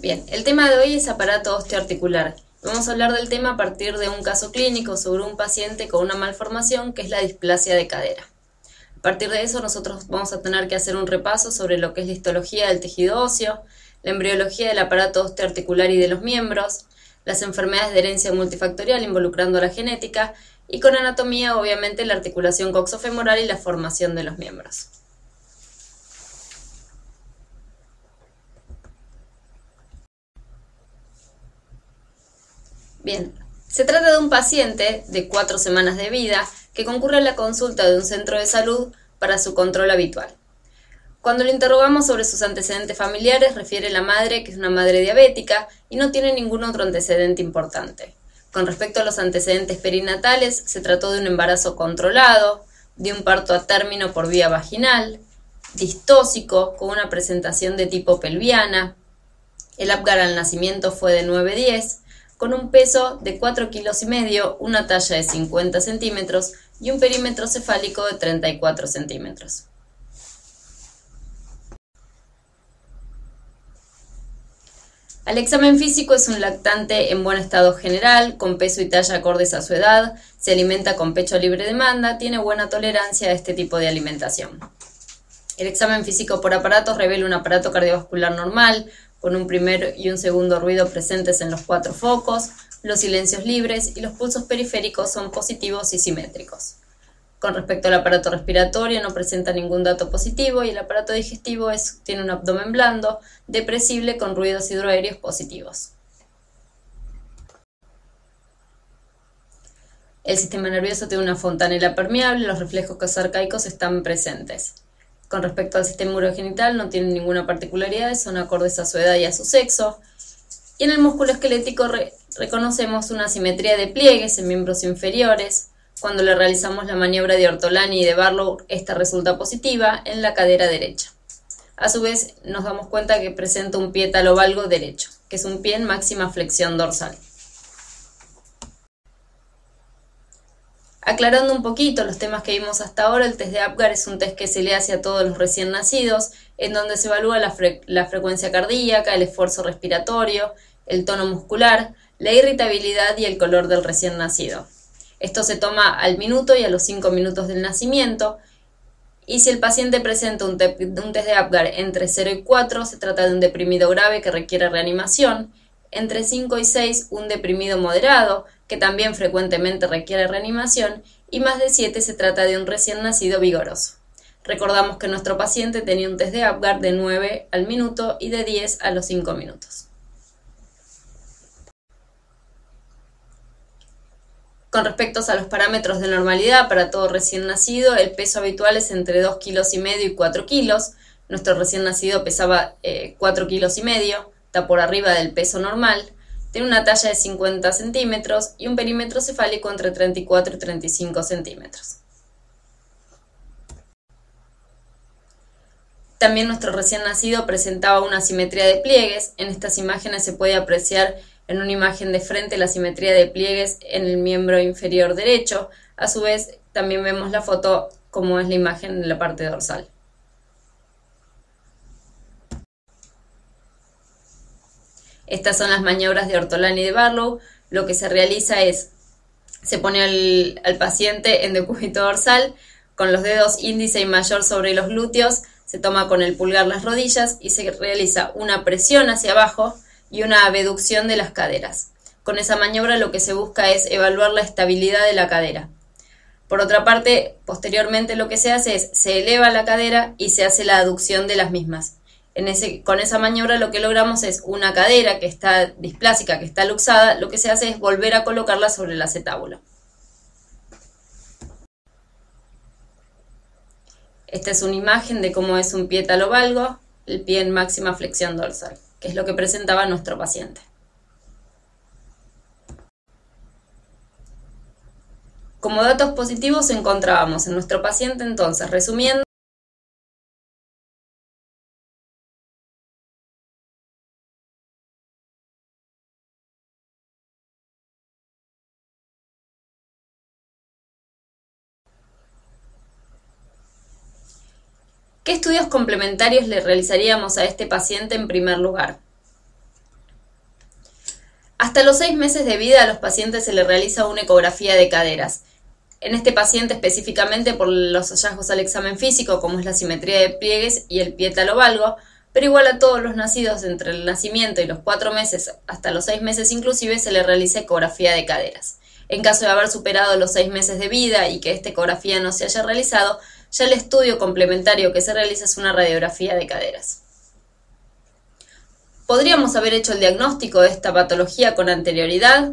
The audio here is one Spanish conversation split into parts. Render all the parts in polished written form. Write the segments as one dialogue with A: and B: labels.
A: Bien, el tema de hoy es aparato osteoarticular. Vamos a hablar del tema a partir de un caso clínico sobre un paciente con una malformación que es la displasia de cadera. A partir de eso nosotros vamos a tener que hacer un repaso sobre lo que es la histología del tejido óseo, la embriología del aparato osteoarticular y de los miembros, las enfermedades de herencia multifactorial involucrando la genética y con anatomía obviamente la articulación coxofemoral y la formación de los miembros. Bien, se trata de un paciente de 4 semanas de vida que concurre a la consulta de un centro de salud para su control habitual. Cuando le interrogamos sobre sus antecedentes familiares, refiere la madre que es una madre diabética y no tiene ningún otro antecedente importante. Con respecto a los antecedentes perinatales, se trató de un embarazo controlado, de un parto a término por vía vaginal, distóxico, con una presentación de tipo pelviana. El Apgar al nacimiento fue de 9-10, con un peso de 4,5 kilos, una talla de 50 centímetros y un perímetro cefálico de 34 centímetros. Al examen físico es un lactante en buen estado general, con peso y talla acordes a su edad, se alimenta con pecho libre demanda, tiene buena tolerancia a este tipo de alimentación. El examen físico por aparatos revela un aparato cardiovascular normal, con un primer y un segundo ruido presentes en los 4 focos, los silencios libres y los pulsos periféricos son positivos y simétricos. Con respecto al aparato respiratorio no presenta ningún dato positivo y el aparato digestivo tiene un abdomen blando, depresible con ruidos hidroaéreos positivos. El sistema nervioso tiene una fontanela permeable, los reflejos arcaicos están presentes. Con respecto al sistema urogenital no tiene ninguna particularidad, son acordes a su edad y a su sexo. Y en el músculo esquelético reconocemos una simetría de pliegues en miembros inferiores. Cuando le realizamos la maniobra de Ortolani y de Barlow, esta resulta positiva en la cadera derecha. A su vez, nos damos cuenta que presenta un pie talovalgo derecho, que es un pie en máxima flexión dorsal. Aclarando un poquito los temas que vimos hasta ahora, el test de Apgar es un test que se le hace a todos los recién nacidos, en donde se evalúa la frecuencia cardíaca, el esfuerzo respiratorio, el tono muscular, la irritabilidad y el color del recién nacido. Esto se toma al minuto y a los 5 minutos del nacimiento, y si el paciente presenta un test de Apgar entre 0 y 4, se trata de un deprimido grave que requiere reanimación, entre 5 y 6 un deprimido moderado, que también frecuentemente requiere reanimación, y más de 7 se trata de un recién nacido vigoroso. Recordamos que nuestro paciente tenía un test de Apgar de 9 al minuto y de 10 a los 5 minutos. Con respecto a los parámetros de normalidad para todo recién nacido, el peso habitual es entre 2,5 kilos y 4 kilos. Nuestro recién nacido pesaba 4,5 kilos, está por arriba del peso normal. Tiene una talla de 50 centímetros y un perímetro cefálico entre 34 y 35 centímetros. También nuestro recién nacido presentaba una simetría de pliegues. En estas imágenes se puede apreciar en una imagen de frente la simetría de pliegues en el miembro inferior derecho. A su vez, también vemos la foto como es la imagen en la parte dorsal. Estas son las maniobras de Ortolani y de Barlow. Lo que se realiza es, se pone al paciente en decúbito dorsal, con los dedos índice y mayor sobre los glúteos, se toma con el pulgar las rodillas y se realiza una presión hacia abajo y una abducción de las caderas. Con esa maniobra lo que se busca es evaluar la estabilidad de la cadera. Por otra parte, posteriormente lo que se hace es, se eleva la cadera y se hace la aducción de las mismas. Con esa maniobra lo que logramos es una cadera que está displásica, que está luxada, lo que se hace es volver a colocarla sobre el acetábulo. Esta es una imagen de cómo es un pie talovalgo, el pie en máxima flexión dorsal, que es lo que presentaba nuestro paciente. Como datos positivos encontrábamos en nuestro paciente entonces, resumiendo, ¿qué estudios complementarios le realizaríamos a este paciente en primer lugar? Hasta los 6 meses de vida a los pacientes se les realiza una ecografía de caderas. En este paciente específicamente por los hallazgos al examen físico, como es la simetría de pliegues y el pie talovalgo, pero igual a todos los nacidos entre el nacimiento y los 4 meses hasta los 6 meses inclusive se les realiza ecografía de caderas. En caso de haber superado los 6 meses de vida y que esta ecografía no se haya realizado, ya el estudio complementario que se realiza es una radiografía de caderas. ¿Podríamos haber hecho el diagnóstico de esta patología con anterioridad?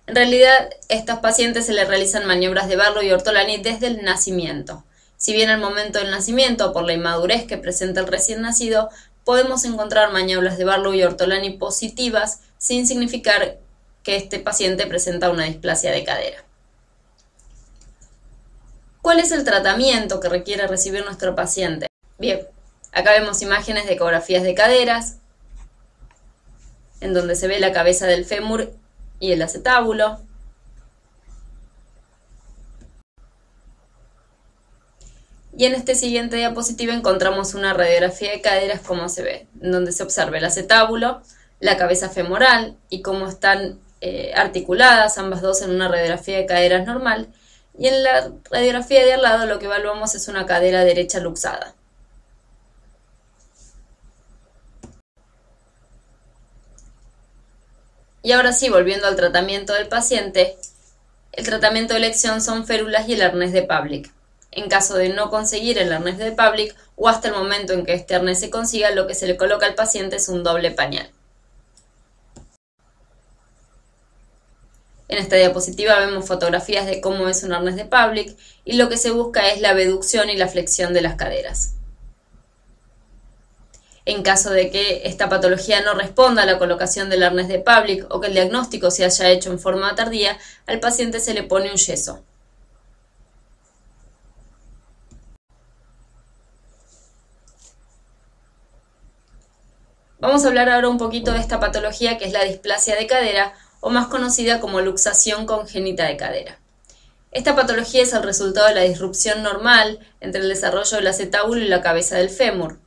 A: En realidad, a estos pacientes se les realizan maniobras de Barlow y Ortolani desde el nacimiento. Si bien al momento del nacimiento, por la inmadurez que presenta el recién nacido, podemos encontrar maniobras de Barlow y Ortolani positivas sin significar que este paciente presenta una displasia de cadera. ¿Cuál es el tratamiento que requiere recibir nuestro paciente? Bien, acá vemos imágenes de ecografías de caderas, en donde se ve la cabeza del fémur y el acetábulo. Y en este siguiente diapositiva encontramos una radiografía de caderas como se ve, en donde se observa el acetábulo, la cabeza femoral y cómo están articuladas ambas dos en una radiografía de caderas normal. Y en la radiografía de al lado lo que evaluamos es una cadera derecha luxada. Y ahora sí, volviendo al tratamiento del paciente, el tratamiento de elección son férulas y el arnés de Pavlik. En caso de no conseguir el arnés de Pavlik o hasta el momento en que este arnés se consiga, lo que se le coloca al paciente es un doble pañal. En esta diapositiva vemos fotografías de cómo es un arnés de Pavlik y lo que se busca es la abducción y la flexión de las caderas. En caso de que esta patología no responda a la colocación del arnés de Pavlik o que el diagnóstico se haya hecho en forma tardía, al paciente se le pone un yeso. Vamos a hablar ahora un poquito de esta patología que es la displasia de cadera o más conocida como luxación congénita de cadera. Esta patología es el resultado de la disrupción normal entre el desarrollo del acetábulo y la cabeza del fémur.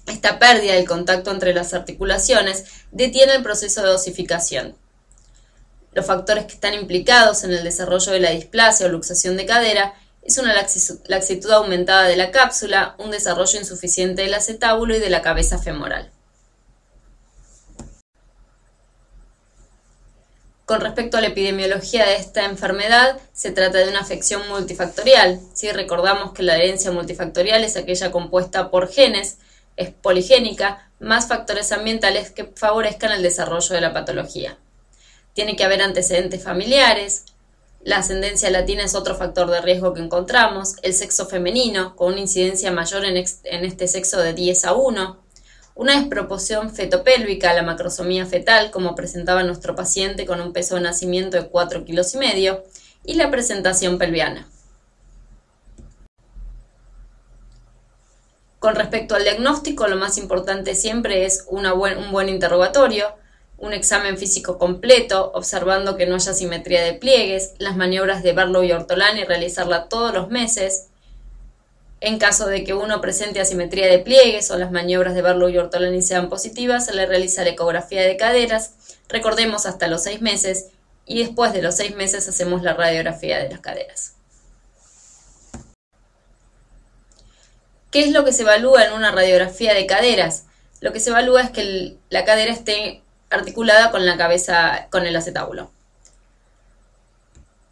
A: Esta pérdida del contacto entre las articulaciones detiene el proceso de osificación. Los factores que están implicados en el desarrollo de la displasia o luxación de cadera es una laxitud aumentada de la cápsula, un desarrollo insuficiente del acetábulo y de la cabeza femoral. Con respecto a la epidemiología de esta enfermedad, se trata de una afección multifactorial. Si recordamos que la herencia multifactorial es aquella compuesta por genes, es poligénica, más factores ambientales que favorezcan el desarrollo de la patología. Tiene que haber antecedentes familiares, la ascendencia latina es otro factor de riesgo que encontramos, el sexo femenino, con una incidencia mayor en este sexo de 10:1, una desproporción fetopélvica, la macrosomía fetal, como presentaba nuestro paciente con un peso de nacimiento de 4,5 kilos, y la presentación pelviana. Con respecto al diagnóstico, lo más importante siempre es un buen interrogatorio, un examen físico completo, observando que no haya simetría de pliegues, las maniobras de Barlow y Ortolani, realizarla todos los meses. En caso de que uno presente asimetría de pliegues o las maniobras de Barlow y Ortolani sean positivas, se le realiza la ecografía de caderas, recordemos hasta los 6 meses, y después de los 6 meses hacemos la radiografía de las caderas. ¿Qué es lo que se evalúa en una radiografía de caderas? Lo que se evalúa es que la cadera esté articulada con la cabeza, con el acetábulo.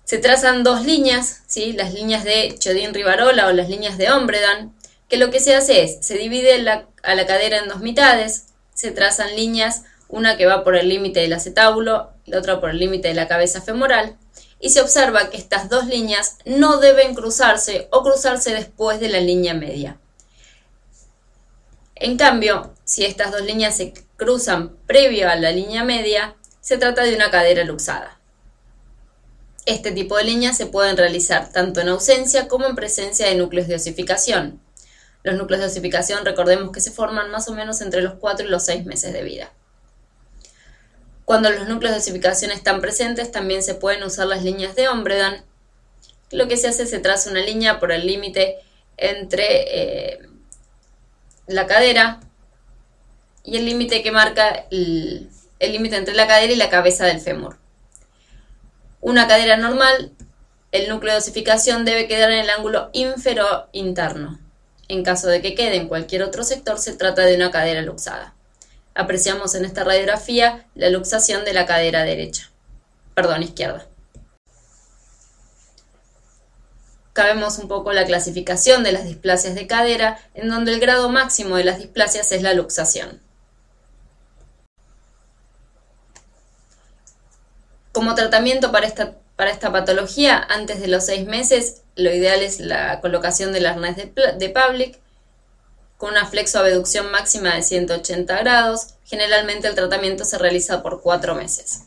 A: Se trazan dos líneas, ¿sí? Las líneas de Chiodin-Rivarola o las líneas de Ombredan, que lo que se hace es, se divide a la cadera en dos mitades, se trazan líneas, una que va por el límite del acetábulo, la otra por el límite de la cabeza femoral, y se observa que estas dos líneas no deben cruzarse o cruzarse después de la línea media. En cambio, si estas dos líneas se cruzan previo a la línea media, se trata de una cadera luxada. Este tipo de líneas se pueden realizar tanto en ausencia como en presencia de núcleos de osificación. Los núcleos de osificación, recordemos que se forman más o menos entre los 4 y los 6 meses de vida. Cuando los núcleos de osificación están presentes, también se pueden usar las líneas de Ombredan. Lo que se hace es se traza una línea por el límite entre la cadera y el límite que marca el límite entre la cadera y la cabeza del fémur. Una cadera normal, el núcleo de osificación debe quedar en el ángulo ínfero interno. En caso de que quede en cualquier otro sector, se trata de una cadera luxada. Apreciamos en esta radiografía la luxación de la cadera izquierda. Acá vemos un poco la clasificación de las displasias de cadera, en donde el grado máximo de las displasias es la luxación. Como tratamiento para esta patología, antes de los 6 meses, lo ideal es la colocación del arnés de Pavlik con una flexoabducción máxima de 180 grados. Generalmente el tratamiento se realiza por 4 meses.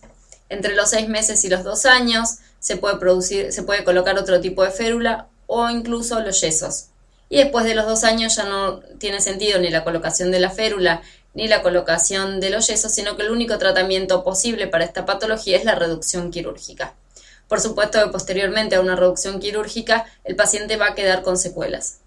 A: Entre los 6 meses y los 2 años se puede colocar otro tipo de férula o incluso los yesos. Y después de los 2 años ya no tiene sentido ni la colocación de la férula ni la colocación de los yesos, sino que el único tratamiento posible para esta patología es la reducción quirúrgica. Por supuesto que posteriormente a una reducción quirúrgica el paciente va a quedar con secuelas.